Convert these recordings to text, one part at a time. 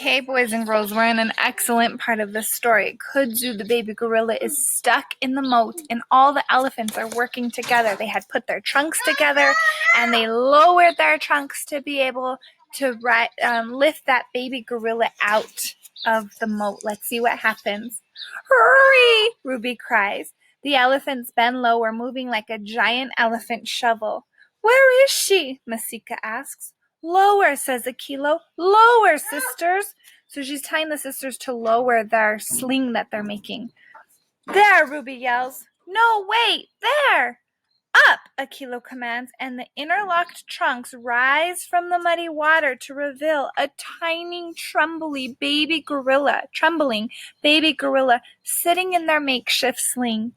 Hey boys and girls, we're in an excellent part of the story. Kudzu, the baby gorilla, is stuck in the moat and all the elephants are working together. They had put their trunks together and they lowered their trunks to be able to lift that baby gorilla out of the moat. Let's see what happens. Hurry! Ruby cries. The elephants bend lower, moving like a giant elephant shovel. Where is she? Masika asks. Lower, says Akilo. Lower, sisters. So she's telling the sisters to lower their sling that they're making. There, Ruby yells. No, wait, there. Up, Akilo commands, and the interlocked trunks rise from the muddy water to reveal a tiny, trembling baby gorilla sitting in their makeshift sling.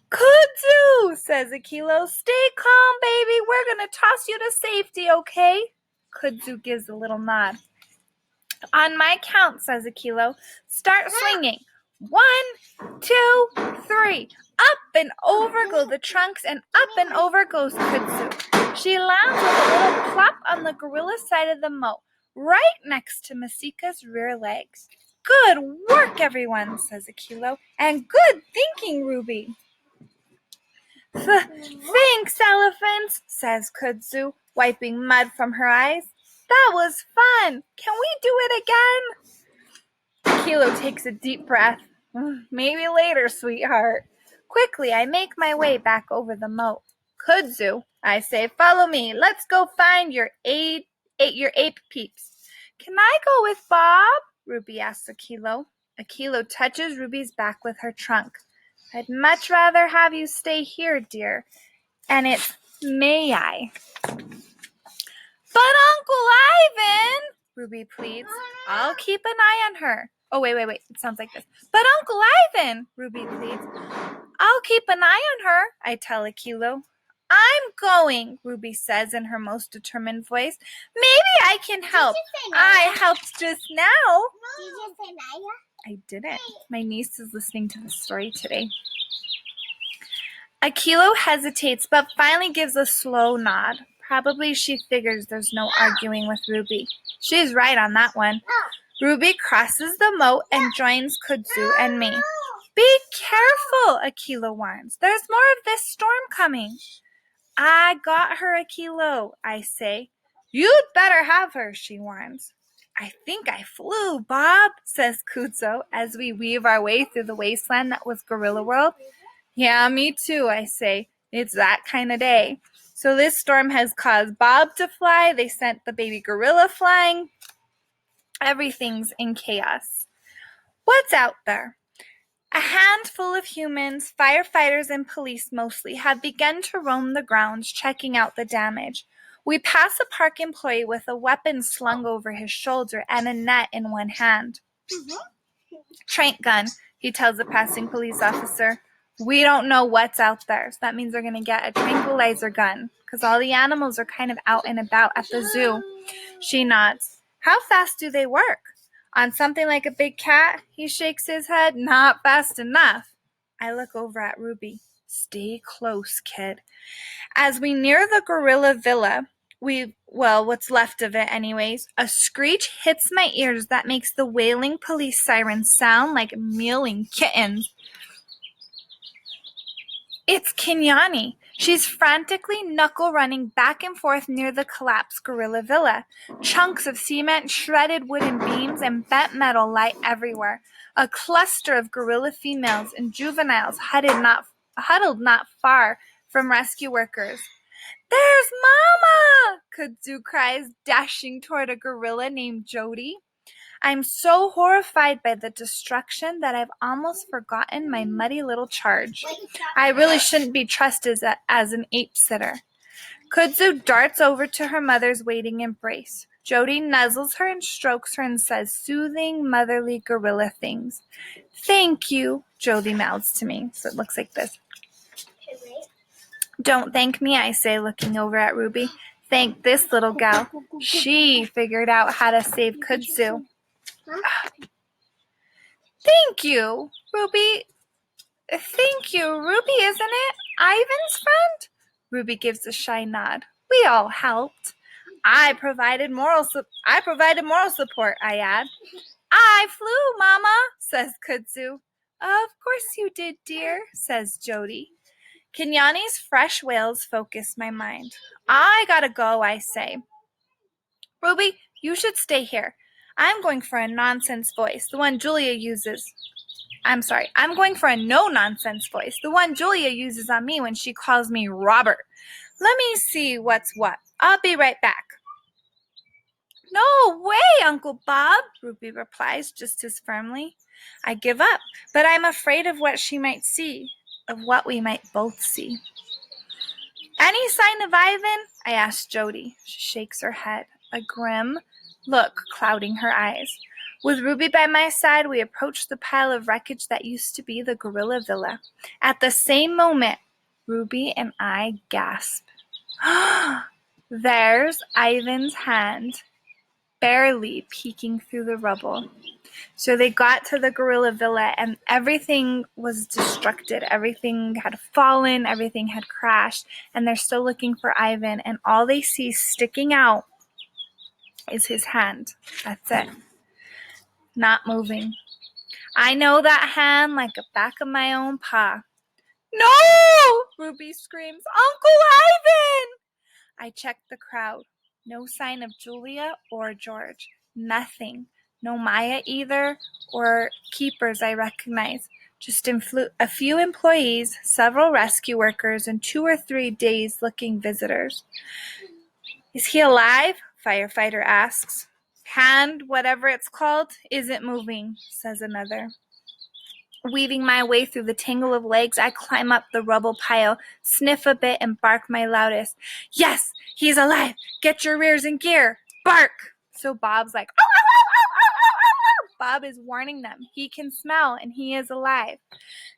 Kudzu, says Akilo. Stay calm, baby. We're going to toss you to safety, okay? Kudzu gives a little nod. On my count, says Akilo. Start swinging. 1, 2, 3. Up and over go the trunks, and up and over goes Kudzu. She lands with a little plop on the gorilla's side of the moat, right next to Masika's rear legs. Good work, everyone, says Akilo. And good thinking, Ruby. Thanks, elephants, says Kudzu, wiping mud from her eyes. That was fun. Can we do it again? Kilo takes a deep breath. Maybe later, sweetheart. Quickly, I make my way back over the moat. Kudzu, I say, follow me. Let's go find your ape peeps. Can I go with Bob? Ruby asks Akilo. Akilo touches Ruby's back with her trunk. I'd much rather have you stay here, dear. And it's may I? But Uncle Ivan, Ruby pleads. I'll keep an eye on her. Oh, wait. It sounds like this. But Uncle Ivan, Ruby pleads. I'll keep an eye on her, I tell Akilo. I'm going, Ruby says in her most determined voice. Maybe I can help. I helped just now. Did you say Naya? I didn't. My niece is listening to the story today. Akilo hesitates, but finally gives a slow nod. Probably she figures there's no arguing with Ruby. She's right on that one. Ruby crosses the moat and joins Kudzu and me. Be careful, Akilo warns. There's more of this storm coming. I got her, Akilo, I say. You'd better have her, she warns. I think I flew, Bob, says Kudzu as we weave our way through the wasteland that was Gorilla World. Yeah, me too, I say. It's that kind of day. So this storm has caused Bob to fly. They sent the baby gorilla flying. Everything's in chaos. What's out there? A handful of humans, firefighters and police mostly, have begun to roam the grounds, checking out the damage. We pass a park employee with a weapon slung over his shoulder and a net in one hand. Trank gun, he tells a passing police officer. We don't know what's out there, so that means they're going to get a tranquilizer gun, because all the animals are kind of out and about at the zoo. She nods. How fast do they work? On something like a big cat? He shakes his head. Not fast enough. I look over at Ruby. Stay close, kid. As we near the gorilla villa, what's left of it anyways, a screech hits my ears that makes the wailing police siren sound like mewing kittens. It's Kenyani. She's frantically knuckle running back and forth near the collapsed gorilla villa. Chunks of cement, shredded wooden beams, and bent metal lie everywhere. A cluster of gorilla females and juveniles huddled not far from rescue workers. There's Mama! Kudzu cries, dashing toward a gorilla named Jody. I'm so horrified by the destruction that I've almost forgotten my muddy little charge. I really shouldn't be trusted as an ape sitter. Kudzu darts over to her mother's waiting embrace. Jody nuzzles her and strokes her and says soothing, motherly gorilla things. Thank you, Jody mouths to me. So it looks like this. Don't thank me, I say, looking over at Ruby. Thank this little gal. She figured out how to save Kudzu. Thank you, Ruby. Thank you, Ruby, isn't it? Ivan's friend? Ruby gives a shy nod. We all helped. I provided moral support, I add. I flew, Mama, says Kudzu. Of course you did, dear, says Jody. Kenyani's fresh wails focus my mind. I gotta go, I say. Ruby, you should stay here. I'm going for a nonsense voice, the one Julia uses. I'm going for a no-nonsense voice, the one Julia uses on me when she calls me Robert. Let me see what's what. I'll be right back. No way, Uncle Bob, Ruby replies just as firmly. I give up, but I'm afraid of what she might see, of what we might both see. Any sign of Ivan? I ask Jody. She shakes her head, a grim look clouding her eyes. With Ruby by my side, we approach the pile of wreckage that used to be the gorilla villa. At the same moment, Ruby and I gasp. There's Ivan's hand, barely peeking through the rubble. So they got to the gorilla villa and everything was destructed. Everything had fallen, everything had crashed, and they're still looking for Ivan, and all they see sticking out is his hand. That's it. Not moving. I know that hand like the back of my own paw. No! Ruby screams. Uncle Ivan! I check the crowd. No sign of Julia or George. Nothing. No Maya either, or keepers I recognize. Just a few employees, several rescue workers, and 2 or 3 dazed-looking visitors. Is he alive? Firefighter asks. Hand, whatever it's called, isn't moving, says another. Weaving my way through the tangle of legs, I climb up the rubble pile, sniff a bit, and bark my loudest. Yes, he's alive. Get your rears in gear. Bark. So Bob's like, ow, ow, ow, ow, ow, ow, ow. Bob is warning them. He can smell, and he is alive.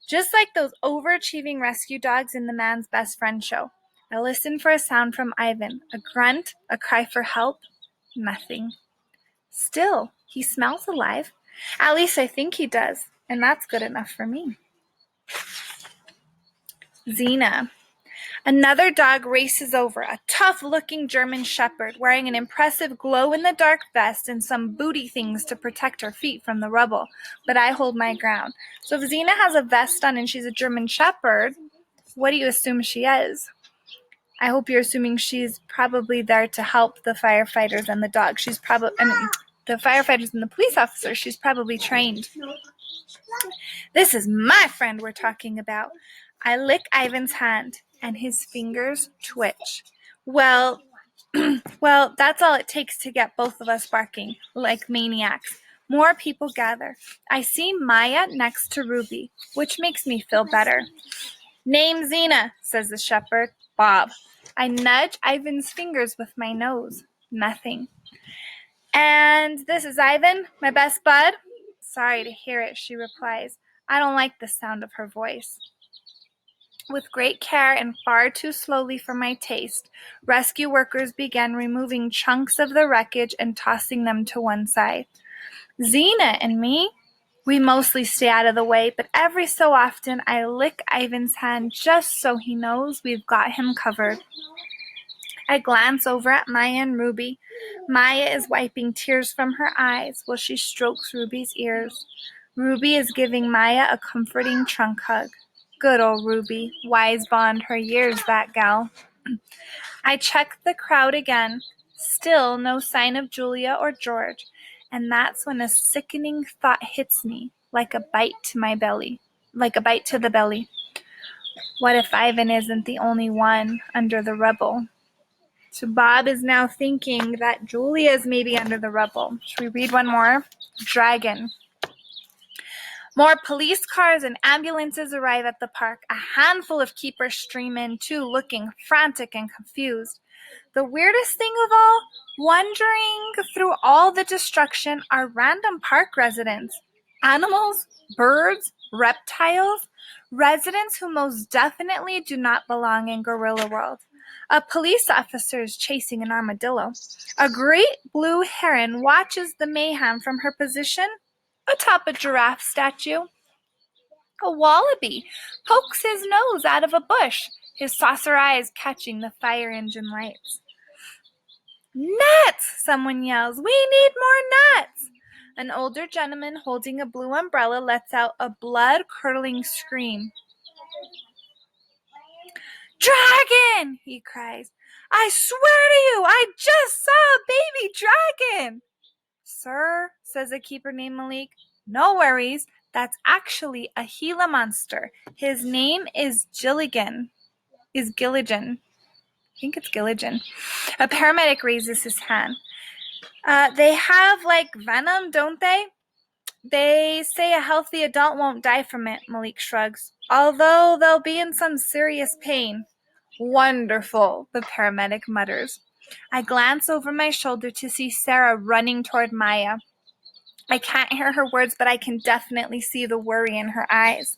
Just like those overachieving rescue dogs in the Man's Best Friend show. I listen for a sound from Ivan. A grunt, a cry for help. Nothing. Still, he smells alive. At least I think he does. And that's good enough for me. Xena. Another dog races over, a tough-looking German shepherd wearing an impressive glow-in-the-dark vest and some booty things to protect her feet from the rubble. But I hold my ground. So if Xena has a vest on and she's a German shepherd, what do you assume she is? I hope you're assuming she's probably there to help the firefighters and the dog. The firefighters and the police officers. She's probably trained. This is my friend we're talking about. I lick Ivan's hand, and his fingers twitch. Well, that's all it takes to get both of us barking, like maniacs. More people gather. I see Maya next to Ruby, which makes me feel better. Name Xena, says the shepherd. Bob. I nudge Ivan's fingers with my nose. Nothing. And this is Ivan, my best bud? Sorry to hear it, she replies. I don't like the sound of her voice. With great care and far too slowly for my taste, rescue workers began removing chunks of the wreckage and tossing them to one side. Xena and me, we mostly stay out of the way, but every so often I lick Ivan's hand just so he knows we've got him covered. I glance over at Maya and Ruby. Maya is wiping tears from her eyes while she strokes Ruby's ears. Ruby is giving Maya a comforting trunk hug. Good old Ruby, wise beyond her years, that gal. I check the crowd again. Still no sign of Julia or George, and that's when a sickening thought hits me, like a bite to the belly. What if Ivan isn't the only one under the rubble? So Bob is now thinking that Julia is maybe under the rubble. Should we read one more? Dragon. More police cars and ambulances arrive at the park. A handful of keepers stream in too, looking frantic and confused. The weirdest thing of all, wandering through all the destruction are random park residents. Animals, birds, reptiles, residents who most definitely do not belong in Gorilla World. A police officer is chasing an armadillo. A great blue heron watches the mayhem from her position atop a giraffe statue. A wallaby pokes his nose out of a bush, his saucer eyes catching the fire engine lights. Nets! Someone yells. We need more nets! An older gentleman holding a blue umbrella lets out a blood-curdling scream. Dragon! He cries. I swear to you, I just saw a baby dragon! Sir, says a keeper named Malik, no worries. That's actually a Gila monster. His name is Gilligan. Gilligan. I think it's Gilligan. A paramedic raises his hand. They have like venom, don't they? They say a healthy adult won't die from it, Malik shrugs, although they'll be in some serious pain. Wonderful, the paramedic mutters. I glance over my shoulder to see Sarah running toward Maya. I can't hear her words, but I can definitely see the worry in her eyes.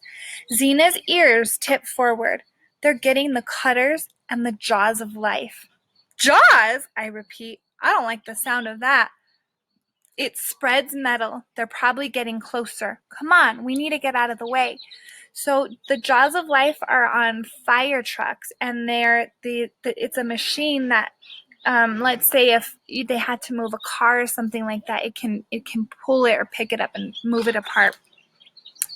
Zena's ears tip forward. They're getting the cutters and the jaws of life. Jaws? I repeat. I don't like the sound of that. It spreads metal. They're probably getting closer. Come on, we need to get out of the way. So the jaws of life are on fire trucks, and it's a machine that, let's say if they had to move a car or something like that, it can pull it or pick it up and move it apart.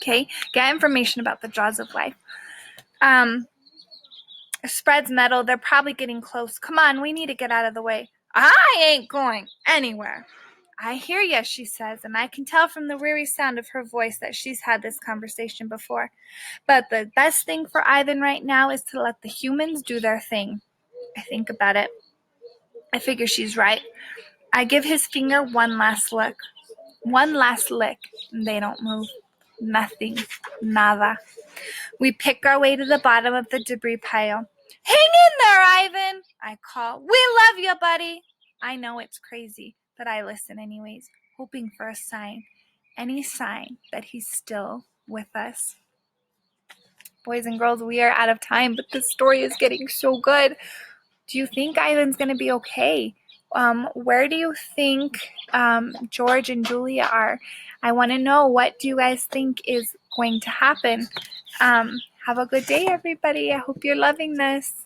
Okay, get information about the jaws of life. Spreads metal. They're probably getting close. Come on, we need to get out of the way. I ain't going anywhere. I hear you, she says, and I can tell from the weary sound of her voice that she's had this conversation before. But the best thing for Ivan right now is to let the humans do their thing. I think about it. I figure she's right. I give his finger one last lick. And they don't move. Nothing. Nada. We pick our way to the bottom of the debris pile. Hang in there, Ivan, I call. We love you, buddy. I know it's crazy, but I listen anyways, hoping for a sign. Any sign that he's still with us. Boys and girls, we are out of time, but this story is getting so good. Do you think Ivan's going to be okay? Where do you think George and Julia are? I want to know, what do you guys think is going to happen? Have a good day, everybody. I hope you're loving this.